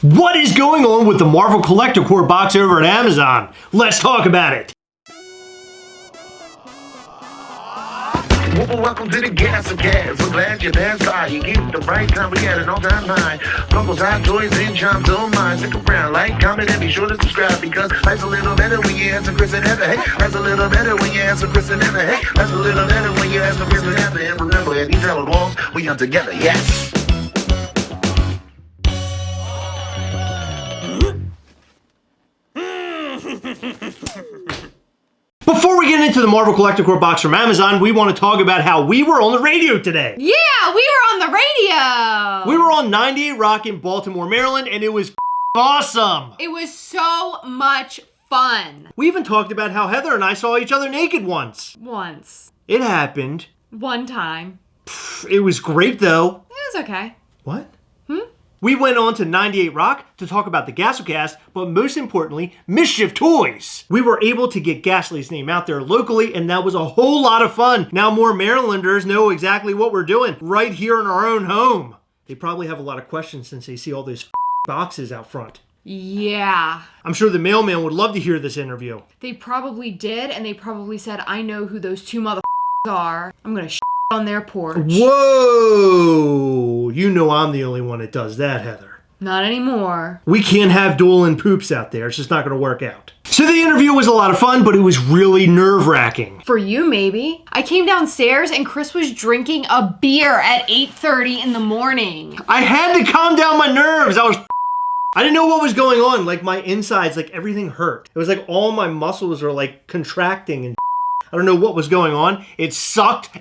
What is going on with the Marvel Collector Corps box over at Amazon? Let's talk about it. Welcome to the Gastlecast. We're glad you're there. You get the right time. We had an all-time high. Funko's hot toys and charms on mine. Stick around, like, comment, and be sure to subscribe because life's a little better when you answer Chris and Heather. Hey, life's a little better when you answer Chris and Heather. Hey, life's a little better when you answer Chris and Heather. And remember, at these hallowed walls, we are together. Yes. Before we get into the Marvel Collector Corps box from Amazon, we want to talk about how we were on the radio today. Yeah, we were on the radio. We were on 98 Rock in Baltimore, Maryland, and it was awesome. It was so much fun. We even talked about how Heather and I saw each other naked once. Once. It happened. One time. It was great, though. It was okay. What? We went on to 98 Rock to talk about the Gastlecast, but most importantly, Mischief Toys. We were able to get Ghastly's name out there locally, and that was a whole lot of fun. Now more Marylanders know exactly what we're doing right here in our own home. They probably have a lot of questions since they see all those boxes out front. Yeah. I'm sure the mailman would love to hear this interview. They probably did, and they probably said, I know who those two are. I'm gonna on their porch. Whoa! You know I'm the only one that does that, Heather. Not anymore. We can't have dueling poops out there. It's just not going to work out. So the interview was a lot of fun, but it was really nerve-wracking. For you, maybe. I came downstairs and Chris was drinking a beer at 8:30 in the morning. I had to calm down my nerves. I didn't know what was going on. Like my insides, like everything hurt. It was like all my muscles were like contracting and I don't know what was going on. It sucked.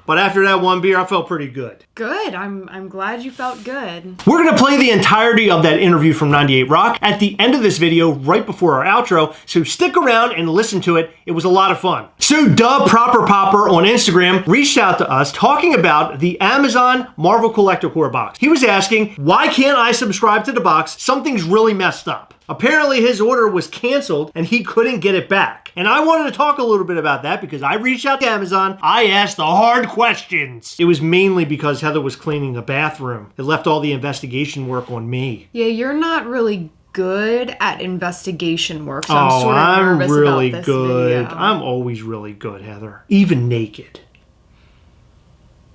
But after that one beer, I felt pretty good. Good. I'm glad you felt good. We're going to play the entirety of that interview from 98 Rock at the end of this video right before our outro, so stick around and listen to it. It was a lot of fun. So Dub Proper Popper on Instagram reached out to us talking about the Amazon Marvel Collector Corps box. He was asking, why can't I subscribe to the box? Something's really messed up. Apparently his order was canceled and he couldn't get it back. And I wanted to talk a little bit about that because I reached out to Amazon. I asked the hard questions. It was mainly because Heather was cleaning the bathroom. It left all the investigation work on me. Yeah, you're not really good at investigation work, so I'm sort of nervous really about this good. video. I'm always really good, Heather. Even naked.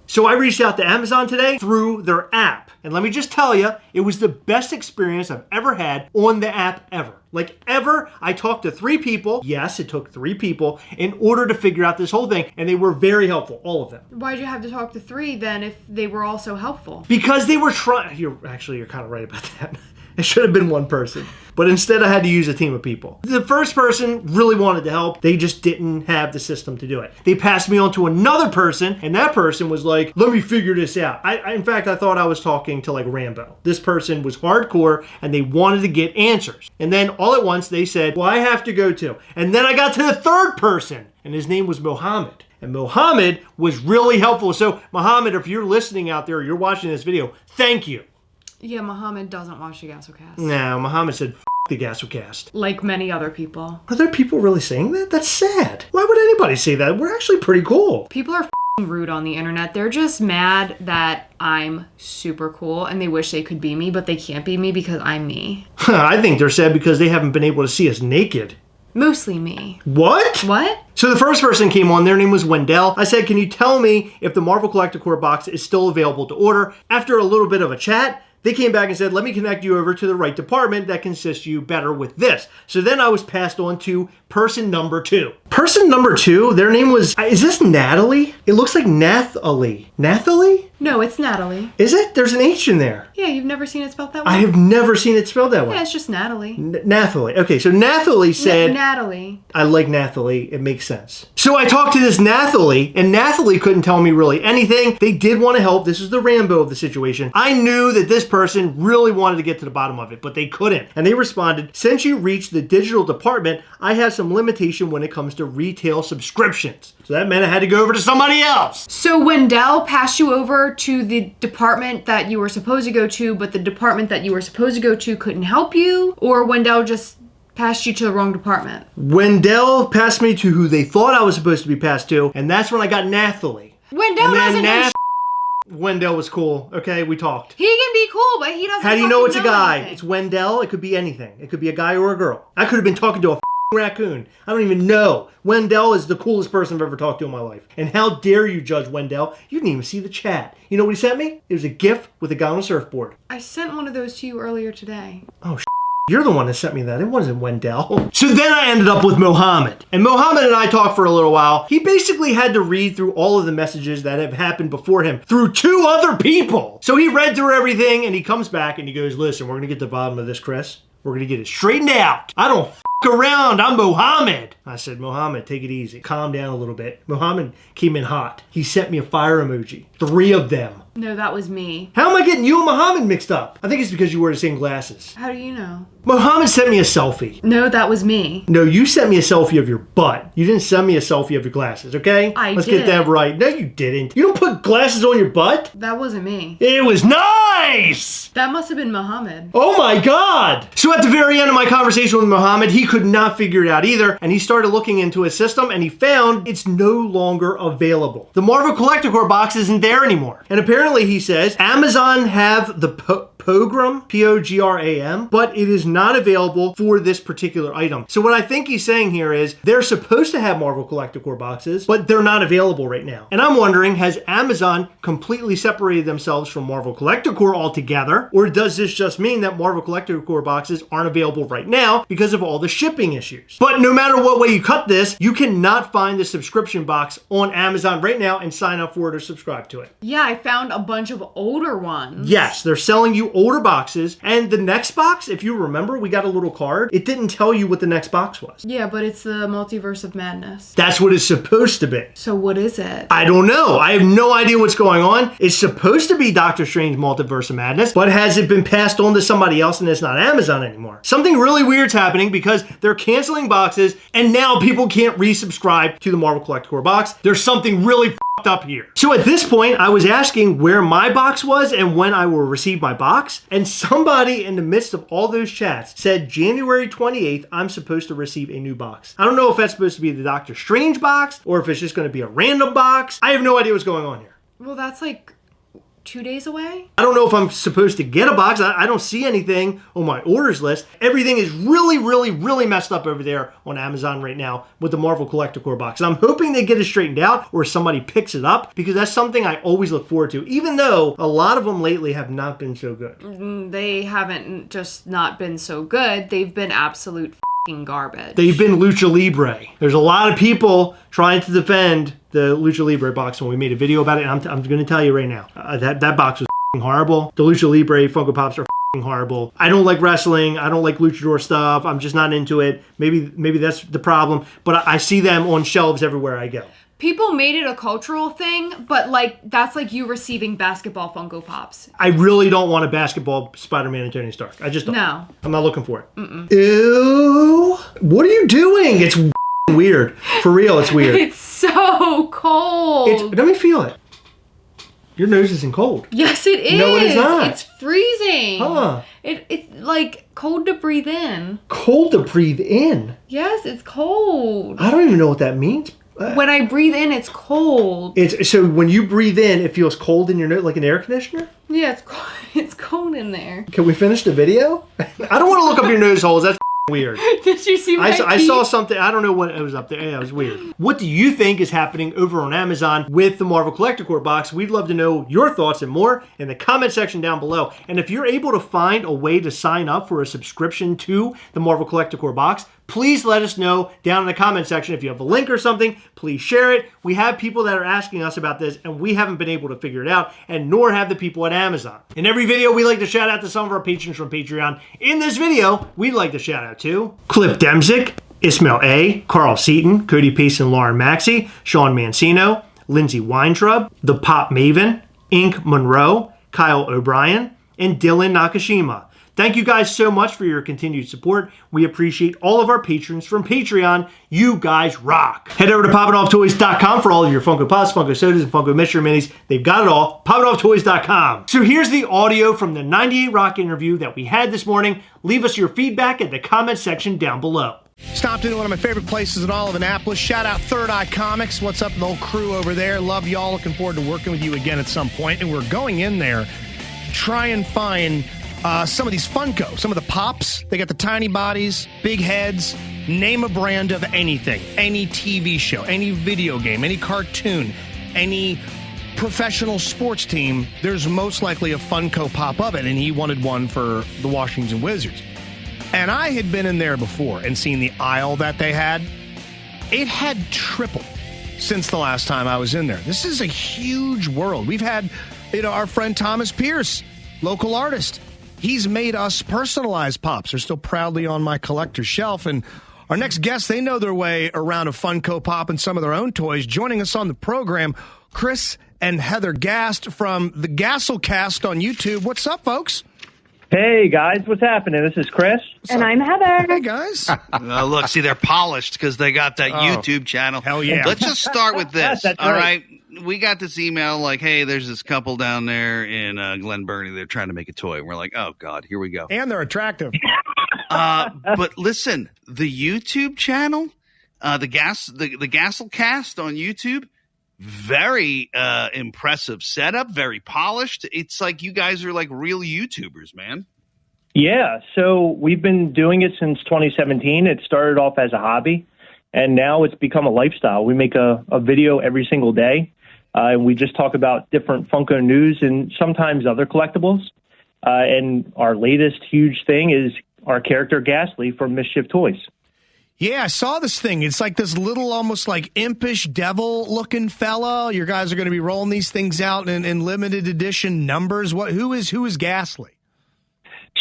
So I reached out to Amazon today through their app. And let me just tell you, it was the best experience I've ever had on the app ever. Like ever, I talked to 3 people. Yes, it took 3 people in order to figure out this whole thing. And they were very helpful, all of them. Why'd you have to talk to 3 then if they were all so helpful? Because they were trying, you're kind of right about that. It should have been one person. But instead I had to use a team of people. The first person really wanted to help. They just didn't have the system to do it. They passed me on to another person, and that person was like, let me figure this out. In fact, I thought I was talking to like Rambo. This person was hardcore, and they wanted to get answers. And then all at once they said, well, I have to go too. And then I got to the third person, and his name was Mohammed. And Mohammed was really helpful. So Mohammed, if you're listening out there, or you're watching this video, thank you. Yeah, Muhammad doesn't watch the Gastlecast. No, Muhammad said, F the Gastlecast. Like many other people. Are there people really saying that? That's sad. Why would anybody say that? We're actually pretty cool. People are rude on the internet. They're just mad that I'm super cool and they wish they could be me, but they can't be me because I'm me. I think they're sad because they haven't been able to see us naked. Mostly me. What? What? So the first person came on, their name was Wendell. I said, can you tell me if the Marvel Collector Corps box is still available to order? After a little bit of a chat, they came back and said, let me connect you over to the right department that can assist you better with this. So then I was passed on to person number 2. Person number 2, their name was, is this Natalie? It looks like Nathalie. Nathalie? No, it's Natalie. Is it? There's an H in there. Yeah, you've never seen it spelled that way? I have never seen it spelled that way. Yeah, it's just Natalie. Nathalie. Okay, so Nathalie said... Natalie. I like Nathalie. It makes sense. So I talked to this Nathalie, and Nathalie couldn't tell me really anything. They did want to help. This is the Rambo of the situation. I knew that this person really wanted to get to the bottom of it, but they couldn't. And they responded, since you reached the digital department, I have some limitation when it comes to retail subscriptions. So that meant I had to go over to somebody else. So Wendell passed you over to the department that you were supposed to go to, but the department that you were supposed to go to couldn't help you? Or Wendell just passed you to the wrong department? Wendell passed me to who they thought I was supposed to be passed to, and that's when I got Nathalie. Wendell doesn't know Wendell was cool. Okay, we talked. He can be cool, but he doesn't. How do you know it's a fucking guy? anything. It's Wendell. It could be anything. It could be a guy or a girl. I could have been talking to a raccoon. I don't even know. Wendell is the coolest person I've ever talked to in my life. And how dare you judge Wendell? You didn't even see the chat. You know what he sent me? It was a GIF with a guy on a surfboard. I sent one of those to you earlier today. Oh, you're the one that sent me that. It wasn't Wendell. So then I ended up with Mohammed. And Mohammed and I talked for a little while. He basically had to read through all of the messages that have happened before him through 2 other people. So he read through everything and he comes back and he goes, listen, we're going to get to the bottom of this, Chris. We're going to get it straightened out. I don't around. I'm Mohammed. I said, Mohammed, take it easy. Calm down a little bit. Mohammed came in hot. He sent me a fire emoji. 3 of them. No, that was me. How am I getting you and Mohammed mixed up? I think it's because you wear the same glasses. How do you know? Mohammed sent me a selfie. No, that was me. No, you sent me a selfie of your butt. You didn't send me a selfie of your glasses, okay? Let's get that right. No, you didn't. You don't put glasses on your butt? That wasn't me. It was nice! That must have been Mohammed. Oh my God! So at the very end of my conversation with Mohammed, he could not figure it out either, and he started looking into his system, and he found it's no longer available. The Marvel Collector Corps box isn't there anymore. And apparently, he says, Amazon have the Program, P-O-G-R-A-M, but it is not available for this particular item. So what I think he's saying here is they're supposed to have Marvel Collector Corps boxes, but they're not available right now. And I'm wondering, has Amazon completely separated themselves from Marvel Collector Corps altogether? Or does this just mean that Marvel Collector Corps boxes aren't available right now because of all the shipping issues? But no matter what way you cut this, you cannot find the subscription box on Amazon right now and sign up for it or subscribe to it. Yeah, I found a bunch of older ones. Yes, they're selling you older boxes, and the next box, if you remember, we got a little card. It didn't tell you what the next box was. Yeah, but it's the Multiverse of Madness. That's what it's supposed to be. So what is it? I don't know. I have no idea what's going on. It's supposed to be Doctor Strange Multiverse of Madness, but has it been passed on to somebody else and it's not Amazon anymore? Something really weird's happening because they're canceling boxes and now people can't resubscribe to the Marvel Collector Corps box. There's something really up here. So at this point, I was asking where my box was and when I will receive my box, and somebody in the midst of all those chats said January 28th, I'm supposed to receive a new box. I don't know if that's supposed to be the Doctor Strange box or if it's just going to be a random box. I have no idea what's going on here. Well, that's like 2 days away? I don't know if I'm supposed to get a box. I don't see anything on my orders list. Everything is really messed up over there on Amazon right now with the Marvel Collector Corps box. And I'm hoping they get it straightened out or somebody picks it up because that's something I always look forward to, even though a lot of them lately have not been so good. They haven't just not been so good. They've been absolute garbage. They've been Lucha Libre. There's a lot of people trying to defend the Lucha Libre box, and we made a video about it, and I'm going to tell you right now, that box was horrible. The Lucha Libre Funko Pops are horrible. I don't like wrestling. I don't like luchador stuff. I'm just not into it. Maybe that's the problem, but I see them on shelves everywhere I go. People made it a cultural thing, but that's like you receiving basketball Funko Pops. I really don't want a basketball Spider-Man and Tony Stark. I just don't. No. I'm not looking for it. Ew. What are you doing? It's weird. For real, it's weird. It's so cold. Let me feel it. Your nose isn't cold. Yes, it is. No, it is not. It's freezing. Huh. It's like cold to breathe in. Cold to breathe in? Yes, it's cold. I don't even know what that means. When I breathe in, it's cold. So when you breathe in, it feels cold in your nose, like an air conditioner? Yeah, it's cold in there. Can we finish the video? I don't want to look up your nose holes. That's weird. Did you see my I saw something. I don't know what it was up there. Yeah, it was weird. What do you think is happening over on Amazon with the Marvel Collector Corps box? We'd love to know your thoughts and more in the comment section down below. And if you're able to find a way to sign up for a subscription to the Marvel Collector Corps box, please let us know down in the comment section. If you have a link or something, please share it. We have people that are asking us about this, and we haven't been able to figure it out, and nor have the people at Amazon. In every video, we like to shout out to some of our patrons from Patreon. In this video, we'd like to shout out to Cliff Demzik, Ismail A., Carl Seaton, Cody Pace and Lauren Maxey, Sean Mancino, Lindsay Weintraub, The Pop Maven, Ink Monroe, Kyle O'Brien, and Dylan Nakashima. Thank you guys so much for your continued support. We appreciate all of our patrons from Patreon. You guys rock. Head over to poppitofftoys.com for all of your Funko Pops, Funko Sodas, and Funko Mystery Minis. They've got it all. poppitofftoys.com. So here's the audio from the 98 Rock interview that we had this morning. Leave us your feedback in the comment section down below. Stopped into one of my favorite places in all of Annapolis. Shout out Third Eye Comics. What's up, the whole crew over there? Love y'all. Looking forward to working with you again at some point. And we're going in there to try and find some of these Funko, some of the pops. They got the tiny bodies, big heads. Name a brand of anything, any TV show, any video game, any cartoon, any professional sports team. There's most likely a Funko pop of it, and he wanted one for the Washington Wizards. And I had been in there before and seen the aisle that they had. It had tripled since the last time I was in there. This is a huge world. We've had, our friend Thomas Pierce, local artist. He's made us personalized pops. They're still proudly on my collector's shelf. And our next guests, they know their way around a Funko Pop and some of their own toys. Joining us on the program, Chris and Heather Gast from the Gastlecast on YouTube. What's up, folks? Hey, guys. What's happening? This is Chris. And I'm Heather. Hey, guys. Look, see, they're polished because they got that YouTube channel. Hell yeah. Let's just start with this. That's all right. We got this email like, hey, there's this couple down there in Glen Burnie. They're trying to make a toy. And we're like, oh, God, here we go. And they're attractive. But listen, the YouTube channel, the Gastlecast on YouTube, very impressive setup, very polished. It's like you guys are like real YouTubers, man. Yeah, so we've been doing it since 2017. It started off as a hobby, and now it's become a lifestyle. We make a video every single day, and we just talk about different Funko news and sometimes other collectibles. And our latest huge thing is our character Ghastly from Mischief Toys. Yeah, I saw this thing. It's like this little, almost like impish devil-looking fella. You guys are going to be rolling these things out in limited edition numbers. Who is Ghastly?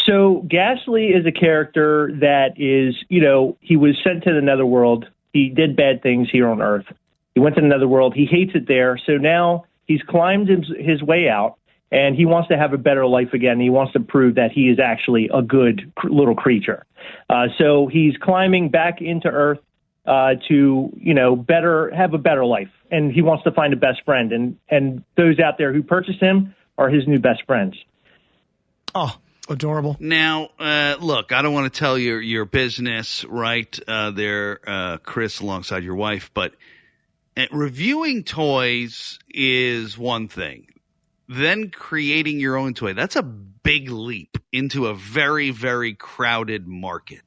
So Ghastly is a character that is, he was sent to the netherworld. He did bad things here on Earth. He went to the netherworld. He hates it there. So now he's climbed his way out, and he wants to have a better life again. He wants to prove that he is actually a good little creature. So he's climbing back into Earth to, have a better life. And he wants to find a best friend. And those out there who purchased him are his new best friends. Oh, adorable. Now, look, I don't want to tell your business right there, Chris, alongside your wife, but reviewing toys is one thing. Then creating your own toy, that's a big leap into a very, very crowded market.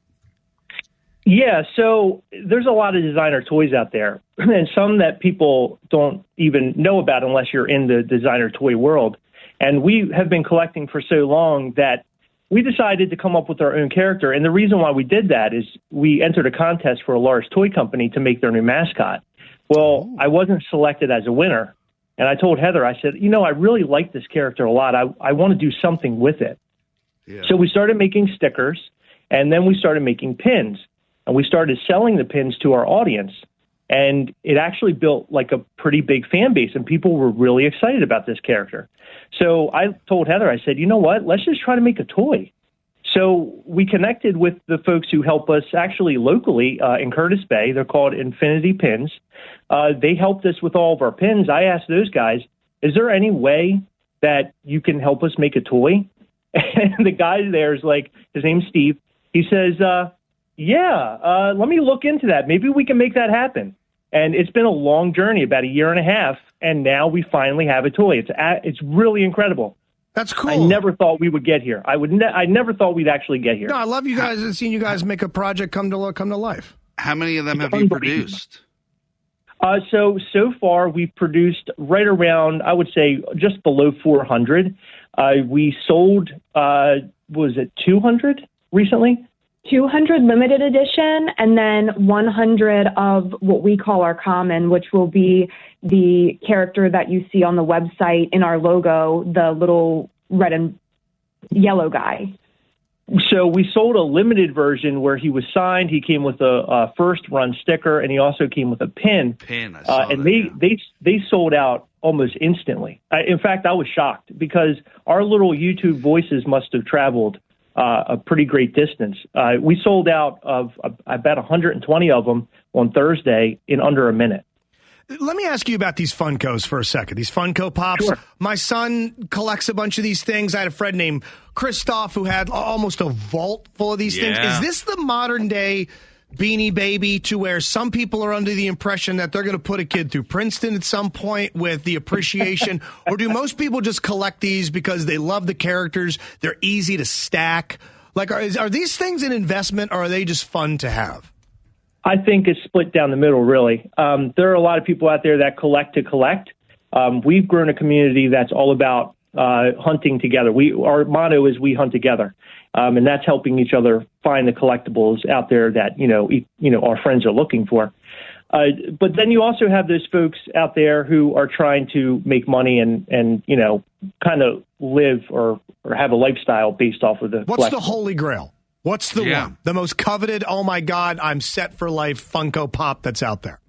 Yeah, so there's a lot of designer toys out there, and some that people don't even know about unless you're in the designer toy world. And we have been collecting for so long that we decided to come up with our own character. And the reason why we did that is we entered a contest for a large toy company to make their new mascot. Well, I wasn't selected as a winner. And I told Heather, I said, I really like this character a lot. I want to do something with it. Yeah. So we started making stickers, and then we started making pins. And we started selling the pins to our audience. And it actually built like a pretty big fan base, and people were really excited about this character. So I told Heather, I said, you know what? Let's just try to make a toy. So we connected with the folks who help us actually locally in Curtis Bay. They're called Infinity Pins. They helped us with all of our pins. I asked those guys, is there any way that you can help us make a toy? And the guy there is like, his name's Steve. He says, let me look into that. Maybe we can make that happen. And it's been a long journey, about a year and a half, and now we finally have a toy. It's really incredible. That's cool. I never thought we would get here. I never thought we'd actually get here. No, I love you guys and seeing you guys make a project come to life. How many of them have you produced? So far we've produced right around, I would say, just below 400. We sold, was it 200 recently? 200 limited edition, and then 100 of what we call our common, which will be the character that you see on the website in our logo, the little red and yellow guy. So we sold a limited version where he was signed. He came with a first run sticker, and he also came with a pin. I saw and that, they sold out almost instantly. In fact, I was shocked because our little YouTube voices must have traveled a pretty great distance. We sold out of about 120 of them on Thursday in under a minute. Let me ask you about these Funkos for a second. These Funko Pops. Sure. My son collects a bunch of these things. I had a friend named Christoph who had almost a vault full of these things. Is this the modern day Beanie Baby to where some people are under the impression that they're going to put a kid through Princeton at some point with the appreciation? Or do most people just collect these because they love the characters? They're easy to stack. Like, are these things an investment, or are they just fun to have? I think it's split down the middle, really. There are a lot of people out there that collect to collect. We've grown a community that's all about hunting together. Our motto is "We hunt together," and that's helping each other find the collectibles out there that our friends are looking for. But then you also have those folks out there who are trying to make money and kind of live or have a lifestyle based off of the. What's the holy grail? What's the one? The most coveted, oh my God, I'm set for life Funko Pop that's out there?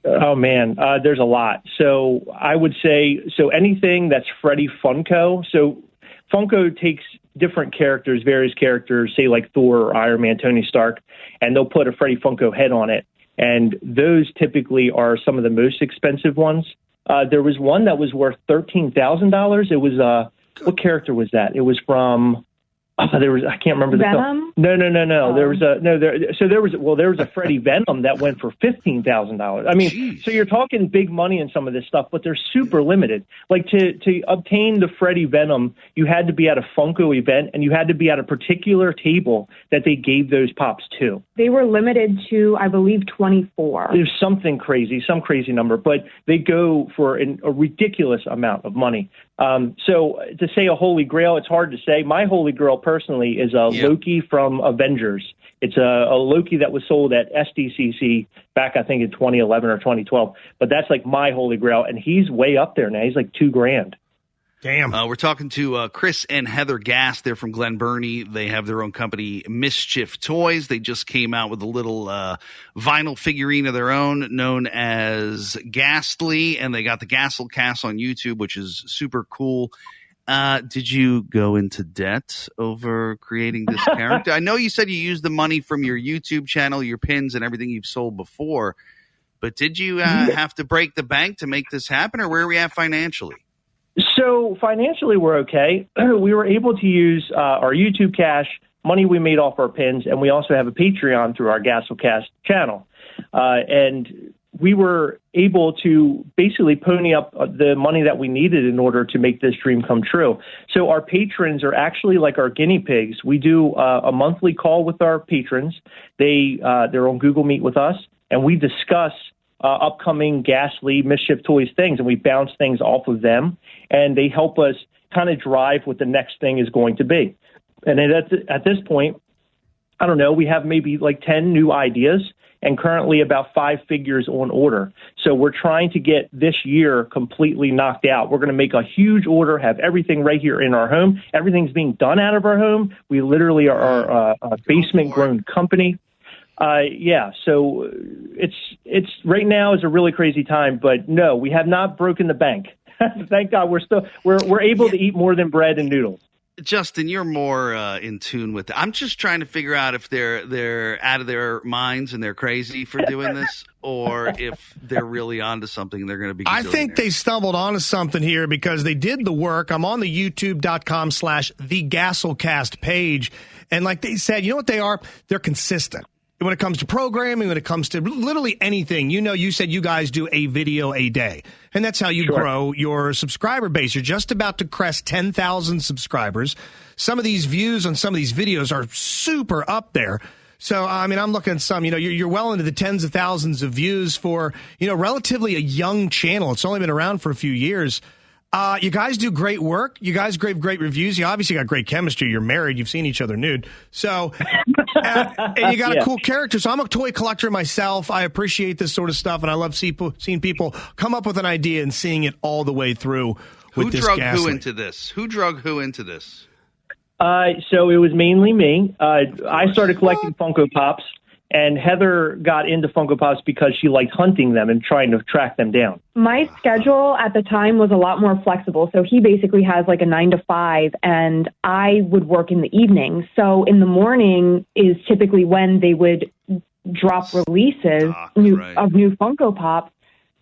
Oh, man, there's a lot. So I would say, anything that's Freddy Funko. So Funko takes different characters, various characters, say like Thor or Iron Man, Tony Stark, and they'll put a Freddy Funko head on it. And those typically are some of the most expensive ones. There was one that was worth $13,000. It was, what character was that? It was from... I can't remember the Venom? film. No. There was a Freddy Venom that went for $15,000. I mean, Jeez. So you're talking big money in some of this stuff, but they're super limited. Like to obtain the Freddy Venom, you had to be at a Funko event and you had to be at a particular table that they gave those pops to. They were limited to, I believe, 24. There's something crazy, some crazy number, but they go for a ridiculous amount of money. So to say a holy grail, it's hard to say. My holy grail personally is Loki from Avengers. It's a Loki that was sold at SDCC back, I think, in 2011 or 2012. But that's like my holy grail, and he's way up there now. He's like $2,000. Damn. We're talking to Chris and Heather Gast. They're from Glen Burnie. They have their own company, Mischief Toys. They just came out with a little vinyl figurine of their own known as Ghastly, and they got the Gastlecast on YouTube, which is super cool. Did you go into debt over creating this character? I know you said you used the money from your YouTube channel, your pins, and everything you've sold before, but did you have to break the bank to make this happen, or where are we at financially? So financially, we're okay. We were able to use our YouTube cash, money we made off our pins, and we also have a Patreon through our Gastlecast channel. And we were able to basically pony up the money that we needed in order to make this dream come true. So our patrons are actually like our guinea pigs. We do a monthly call with our patrons. They're on Google Meet with us, and we discuss upcoming Ghastly Mischief Toys things, and we bounce things off of them, and they help us kind of drive what the next thing is going to be. And at this point, I don't know, we have maybe like 10 new ideas and currently about 5 figures on order. So we're trying to get this year completely knocked out. We're going to make a huge order, have everything right here in our home. Everything's being done out of our home. We literally are a basement-grown company. So it's right now is a really crazy time, but no, we have not broken the bank. Thank God we're able to eat more than bread and noodles. Justin, you're more in tune with it. I'm just trying to figure out if they're out of their minds and they're crazy for doing this, or if they're really onto something and they're going to be. I think they stumbled onto something here because they did the work. I'm on the youtube.com/the Gastlecast page, and like they said, you know what they are? They're consistent. When it comes to programming, when it comes to literally anything, you said you guys do a video a day, and that's how you grow your subscriber base. You're just about to crest 10,000 subscribers. Some of these views on some of these videos are super up there. So, I mean, I'm looking at some, you're well into the tens of thousands of views for, relatively a young channel. It's only been around for a few years. You guys do great work. You guys give great reviews. You obviously got great chemistry. You're married. You've seen each other nude. So, and you got a cool character. So I'm a toy collector myself. I appreciate this sort of stuff, and I love seeing people come up with an idea and seeing it all the way through with this Ghastly. Who drug who into this? So it was mainly me. I started collecting Funko Pops. And Heather got into Funko Pops because she liked hunting them and trying to track them down. My schedule at the time was a lot more flexible. So he basically has like a 9 to 5, and I would work in the evening. So in the morning is typically when they would drop releases of new Funko Pops.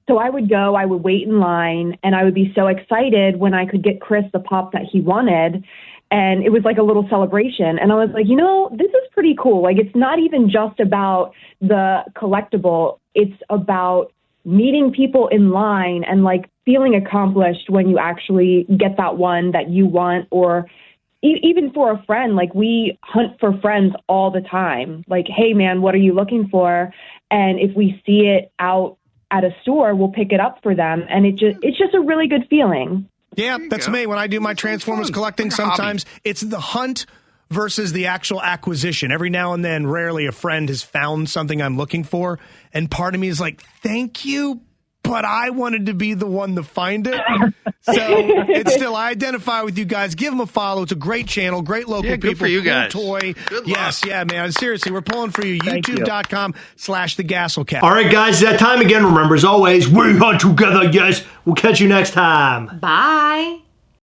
So I would go, I would wait in line, and I would be so excited when I could get Chris the pop that he wanted. And it was like a little celebration. And I was like, this is pretty cool. Like, it's not even just about the collectible. It's about meeting people in line and like feeling accomplished when you actually get that one that you want. Or even for a friend, like we hunt for friends all the time. Like, hey man, what are you looking for? And if we see it out at a store, we'll pick it up for them. And it's just a really good feeling. Yeah, that's me. When I do my Transformers collecting, sometimes it's the hunt versus the actual acquisition. Every now and then, rarely a friend has found something I'm looking for. And part of me is like, thank you, but I wanted to be the one to find it. So it's still, I identify with you guys. Give them a follow. It's a great channel, great local good people. for you cool guys. Toy. Good yes, luck. yeah, man. Seriously, we're pulling for you. YouTube.com/The Gastlecast. All right, guys, that time again. Remember, as always, we hunt together, yes. We'll catch you next time. Bye.